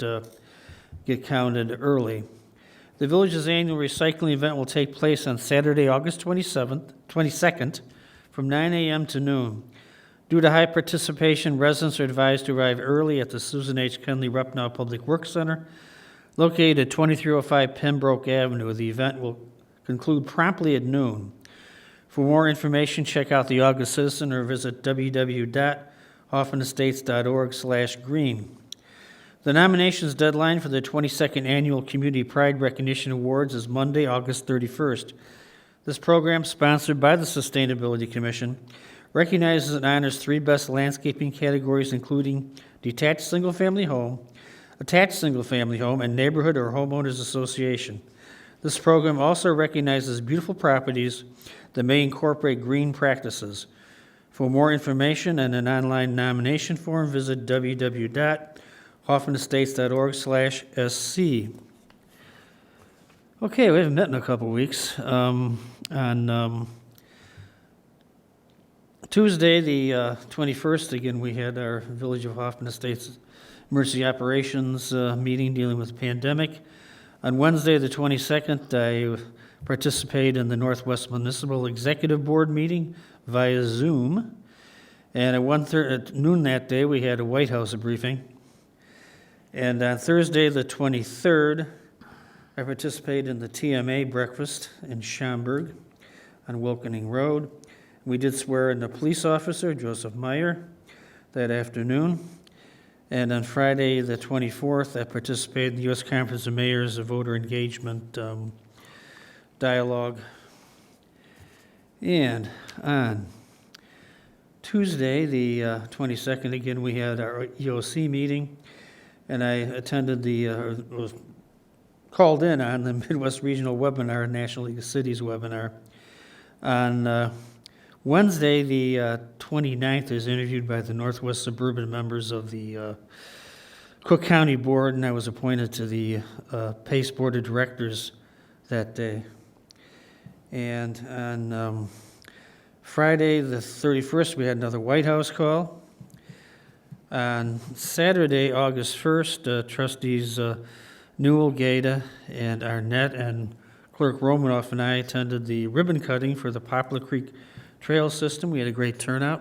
get counted early. The village's annual recycling event will take place on Saturday, August 22nd, from 9 a.m. to noon. Due to high participation, residents are advised to arrive early at the Susan H. Kenley Repnow Public Works Center, located at 2305 Pembroke Avenue. The event will conclude promptly at noon. For more information, check out the August Citizen or visit www.hoffmanestates.org/green. The nominations deadline for the 22nd Annual Community Pride Recognition Awards is Monday, August 31st. This program, sponsored by the Sustainability Commission, recognizes and honors 3 best landscaping categories, including detached single-family home, attached single-family home, and neighborhood or homeowners association. This program also recognizes beautiful properties that may incorporate green practices. For more information and an online nomination form, visit www.hoffmanestates.org/sc. Okay, we haven't met in a couple weeks. On Tuesday, the 21st, again, we had our Village of Hoffman Estates Emergency Operations meeting dealing with the pandemic. On Wednesday, the 22nd, I participated in the Northwest Municipal Executive Board meeting via Zoom. And at noon that day, we had a White House briefing. And on Thursday, the 23rd, I participated in the TMA breakfast in Schaumburg on Wilkening Road. We did swear in the police officer, Joseph Meyer, that afternoon. And on Friday, the 24th, I participated in the U.S. Conference of Mayors of Voter Engagement Dialogue. And on Tuesday, the 22nd, again, we had our EOC meeting, and I attended was called in on the Midwest Regional Webinar, National League of Cities webinar. On Wednesday, the 29th, I was interviewed by the Northwest Suburban members of the Cook County Board, and I was appointed to the PACE Board of Directors that day. And on Friday, the 31st, we had another White House call. On Saturday, August 1st, trustees Newell, Gaeta, and Arnett, and Clerk Romanoff and I attended the ribbon cutting for the Poplar Creek Trail System. We had a great turnout,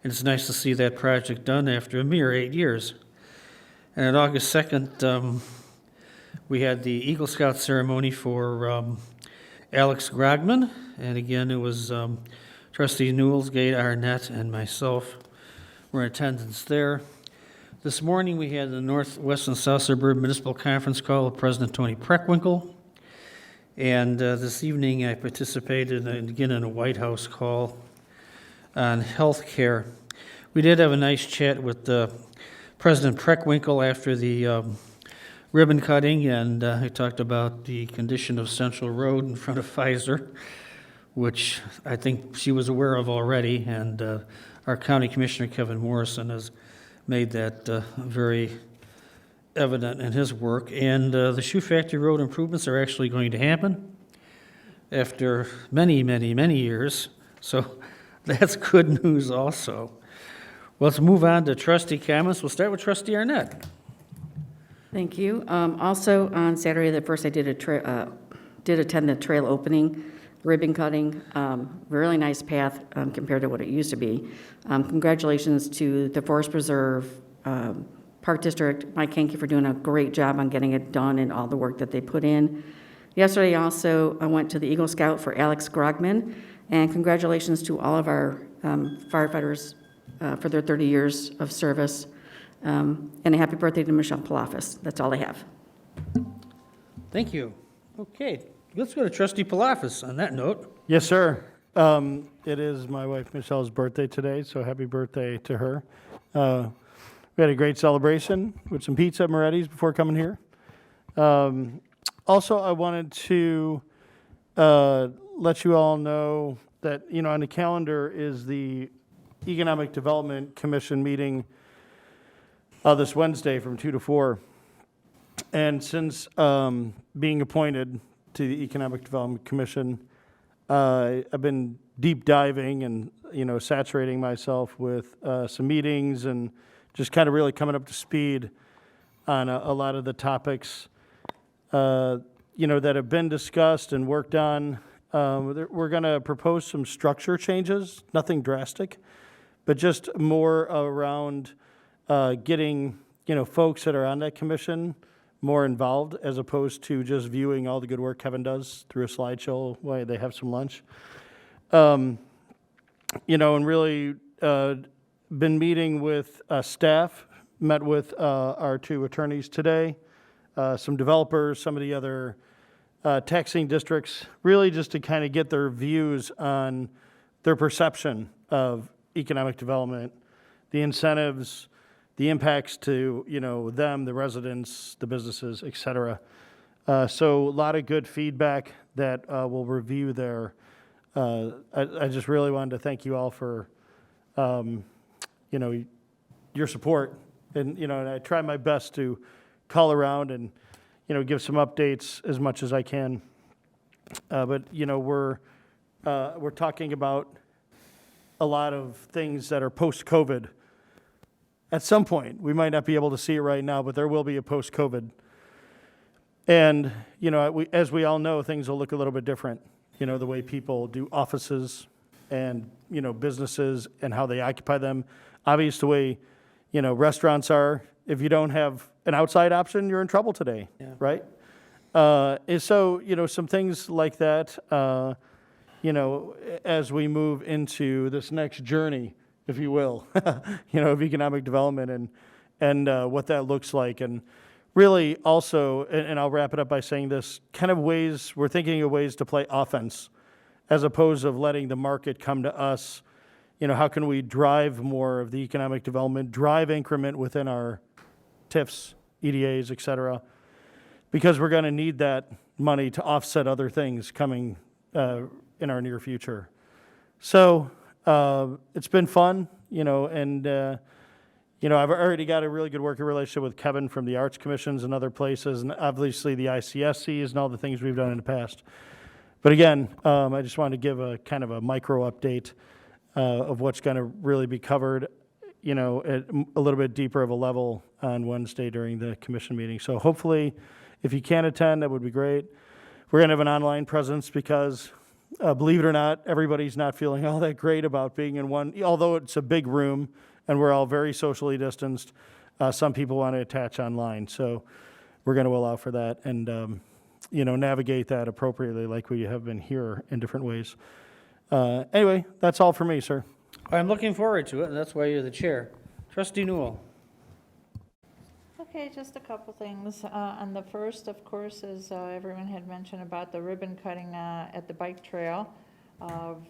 and it's nice to see that project done after a mere 8 years. And on August 2nd, we had the Eagle Scout ceremony for Alex Grogman, and again, it was trustee Newell's, Gaeta, Arnett, and myself were in attendance there. This morning, we had the Northwest and South Suburban Municipal Conference call with President Tony Preckwinkle. And this evening, I participated, again, in a White House call on health care. We did have a nice chat with President Preckwinkle after the ribbon cutting, and he talked about the condition of Central Road in front of Pfizer, which I think she was aware of already, and our County Commissioner, Kevin Morrison, has made that very evident in his work. And the Shoe Factory Road improvements are actually going to happen after many, many, many years. So that's good news also. Well, let's move on to trustee comments. We'll start with trustee Arnett. Thank you. Also, on Saturday the 1st, I did attend the trail opening, ribbon cutting, really nice path compared to what it used to be. Congratulations to the Forest Preserve, Park District, Mike Hankey, for doing a great job on getting it done and all the work that they put in. Yesterday also, I went to the Eagle Scout for Alex Grogman, and congratulations to all of our firefighters for their 30 years of service. And a happy birthday to Michelle Palafis. That's all I have. Thank you. Okay, let's go to trustee Palafis on that note. Yes, sir. It is my wife Michelle's birthday today, so happy birthday to her. We had a great celebration with some pizza at Moretti's before coming here. Also, I wanted to let you all know that, on the calendar is the Economic Development Commission meeting this Wednesday from 2 to 4. And since being appointed to the Economic Development Commission, I've been deep diving and, saturating myself with some meetings and just kind of really coming up to speed on a lot of the topics, that have been discussed and worked on. We're going to propose some structure changes, nothing drastic, but just more around getting, folks that are on that commission more involved as opposed to just viewing all the good work Kevin does through a slideshow while they have some lunch. And really been meeting with staff, met with our 2 attorneys today, some developers, some of the other taxing districts, really just to kind of get their views on their perception of economic development, the incentives, the impacts to, them, the residents, the businesses, et cetera. So a lot of good feedback that we'll review there. I just really wanted to thank you all for, your support. And I try my best to call around and, give some updates as much as I can. But we're talking about a lot of things that are post-COVID. At some point, we might not be able to see it right now, but there will be a post-COVID. And, as we all know, things will look a little bit different. The way people do offices and, businesses and how they occupy them. Obviously, the way, restaurants are, if you don't have an outside option, you're in trouble today, right? And so, some things like that, as we move into this next journey, if you will, of economic development and what that looks like. And really also, and I'll wrap it up by saying this, kind of ways, we're thinking of ways to play offense as opposed to letting the market come to us. How can we drive more of the economic development, drive increment within our TIFs, EDAs, et cetera, because we're going to need that money to offset other things coming in our near future. So it's been fun, and I've already got a really good working relationship with Kevin from the Arts Commissions and other places, and obviously the ICSCs and all the things we've done in the past. But again, I just wanted to give a kind of a micro update of what's going to really be covered. you know, at a little bit deeper of a level on Wednesday during the commission meeting. So hopefully, if you can attend, that would be great. We're going to have an online presence because, believe it or not, everybody's not feeling all that great about being in one, although it's a big room and we're all very socially distanced. Some people want to attach online. So we're going to allow for that and, you know, navigate that appropriately like we have been here in different ways. Anyway, that's all for me, sir. I'm looking forward to it, and that's why you're the chair. Trustee Newell. Okay, just a couple things. On the first, of course, as everyone had mentioned about the ribbon cutting at the bike trail.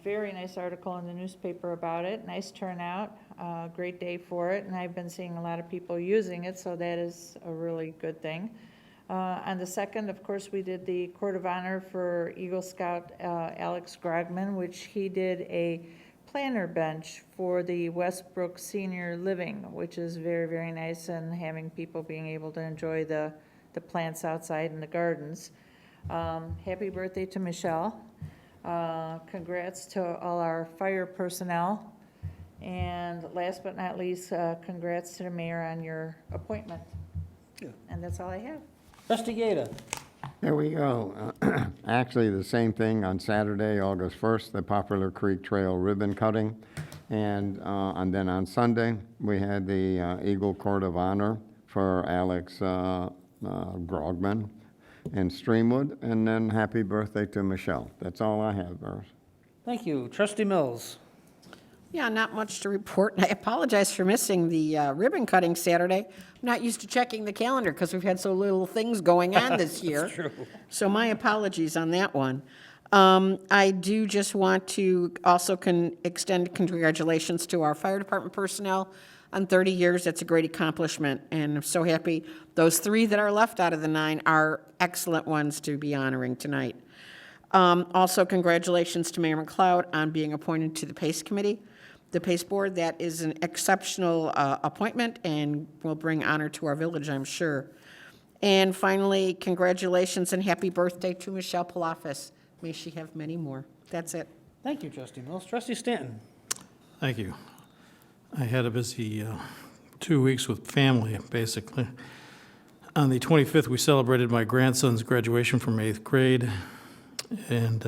Very nice article in the newspaper about it. Nice turnout. Great day for it. And I've been seeing a lot of people using it, so that is a really good thing. On the second, of course, we did the Court of Honor for Eagle Scout Alex Grogman, which he did a planter bench for the Westbrook Senior Living, which is very, very nice, and having people being able to enjoy the plants outside in the gardens. Happy birthday to Michelle. Congrats to all our fire personnel. And last but not least, congrats to the mayor on your appointment. Yeah. And that's all I have. Trustee Gata. There we go. Actually, the same thing on Saturday, August 1st, the Poplar Creek Trail ribbon cutting. And then on Sunday, we had the Eagle Court of Honor for Alex Grogman in Streamwood. And then happy birthday to Michelle. That's all I have, Burris. Thank you. Trustee Mills. Yeah, not much to report. I apologize for missing the ribbon cutting Saturday. I'm not used to checking the calendar because we've had so little things going on this year. That's true. So my apologies on that one. I do just want to also extend congratulations to our fire department personnel on 30 years. That's a great accomplishment, and I'm so happy those 3 that are left out of the 9 are excellent ones to be honoring tonight. Also, congratulations to Mayor McLeod on being appointed to the PACE Committee. The PACE Board, that is an exceptional appointment and will bring honor to our village, I'm sure. And finally, congratulations and happy birthday to Michelle Palafis. May she have many more. That's it. Thank you, Trustee Mills. Trustee Stanton. Thank you. I had a busy 2 weeks with family, basically. On the 25th, we celebrated my grandson's graduation from 8th grade. And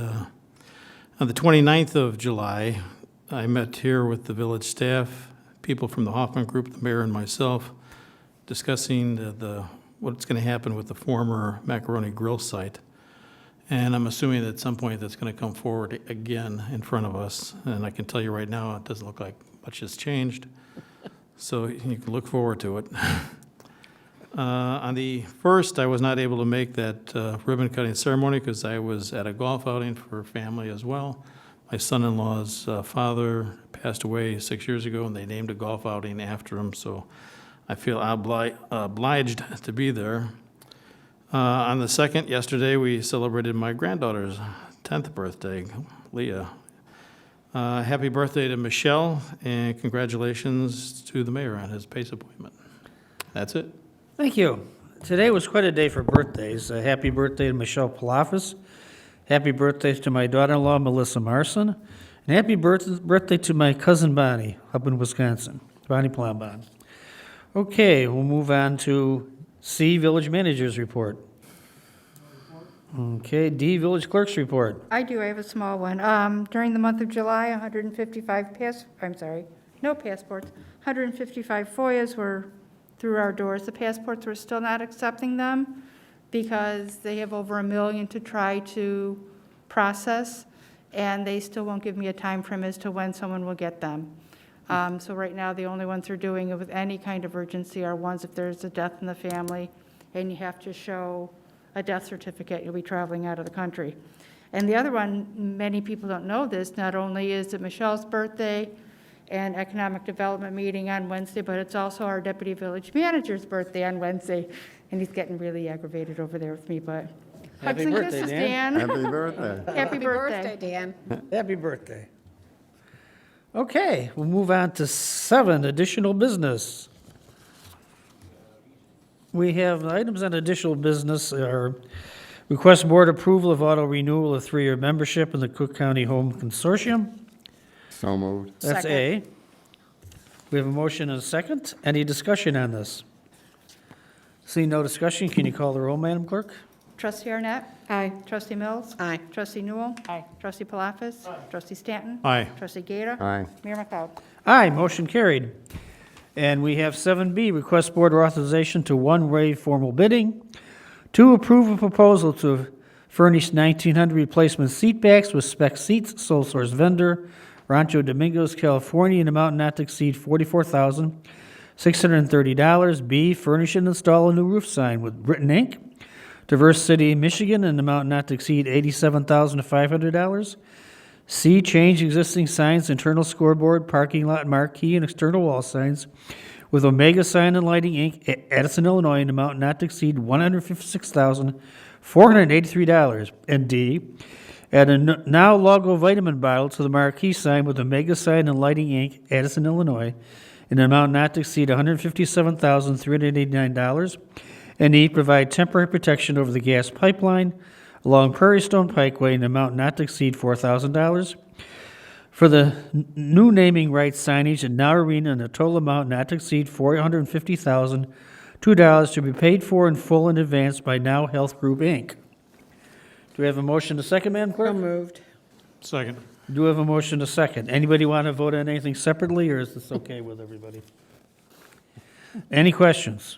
on the 29th of July, I met here with the village staff, people from the Hoffman Group, the mayor and myself, discussing what's going to happen with the former Macaroni Grill site. And I'm assuming that at some point that's going to come forward again in front of us. And I can tell you right now, it doesn't look like much has changed. So you can look forward to it. On the 1st, I was not able to make that ribbon cutting ceremony because I was at a golf outing for family as well. My son-in-law's father passed away 6 years ago, and they named a golf outing after him, so I feel obliged to be there. On the 2nd, yesterday, we celebrated my granddaughter's 10th birthday, Leah. Happy birthday to Michelle, and congratulations to the mayor on his PACE appointment. That's it. Thank you. Today was quite a day for birthdays. Happy birthday to Michelle Palafis. Happy birthday to my daughter-in-law, Melissa Marson. And happy birthday to my cousin Bonnie up in Wisconsin, Bonnie Plombon. Okay, we'll move on to C, Village Manager's Report. Okay, D, Village Clerk's Report. I do, I have a small one. During the month of July, 155 FOIAs were through our doors. The passports were still not accepting them because they have over 1 million to try to process, and they still won't give me a time frame as to when someone will get them. So right now, the only ones they're doing with any kind of urgency are ones if there's a death in the family and you have to show a death certificate, you'll be traveling out of the country. And the other one, many people don't know this, not only is it Michelle's birthday and economic development meeting on Wednesday, but it's also our deputy village manager's birthday on Wednesday. And he's getting really aggravated over there with me, but Happy hugs and birthday, kisses, Dan. Dan. Happy birthday. Happy birthday. Dan. Happy birthday. Okay, we'll move on to 7, additional business. We have items on additional business are request board approval of auto renewal of 3-year membership in the Cook County Home Consortium. So moved. That's A. We have a motion and a second. Any discussion on this? Seeing no discussion, can you call the roll, Madam Clerk? Trustee Arnett. Aye. Trustee Mills. Aye. Trustee Newell. Aye. Trustee Palafis. Trustee Stanton. Aye. Trustee Gata. Aye. Mayor McLeod. Aye, motion carried. And we have 7B, request board authorization to one, waive formal bidding. 2, approve a proposal to furnish 1,900 replacement seat backs with spec seats, sole source vendor, Rancho Domingos, California, in amount not to exceed $44,630. B, furnish and install a new roof sign with Britain Inc., Diverse City, Michigan, in amount not to exceed $87,500. C, change existing signs, internal scoreboard, parking lot marquee, and external wall signs with Omega Sign and Lighting, Inc., Addison, Illinois, in amount not to exceed $156,483. And D, add a Now Logo vitamin bottle to the marquee sign with Omega Sign and Lighting, Inc., Addison, Illinois, in an amount not to exceed $157,389. And E, provide temporary protection over the gas pipeline along Prairie Stone Pikeway in an amount not to exceed $4,000. For the new naming rights signage at Now Arena in a total amount not to exceed $450,002 to be paid for in full in advance by Now Health Group, Inc. Do we have a motion to second, Madam So Clerk? moved. Second. Do we have a motion to second? Anybody want to vote on anything separately, or is this okay with everybody? Any questions?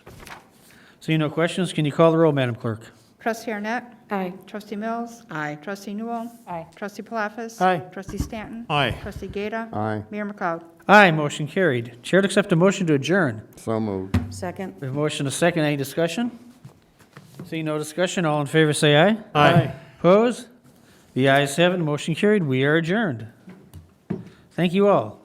Seeing no questions, can you call the roll, Madam Clerk? Trustee Arnett. Aye. Trustee Mills. Aye. Trustee Newell. Aye. Trustee Palafis. Aye. Trustee Stanton. Aye. Trustee Gata. Aye. Mayor McLeod. Aye, motion carried. Chair to accept a motion to adjourn. So moved. Second. We have a motion to second. Any discussion? Seeing no discussion, all in favor say aye. Aye. Opposed? The ayes have it, motion carried. We are adjourned. Thank you all.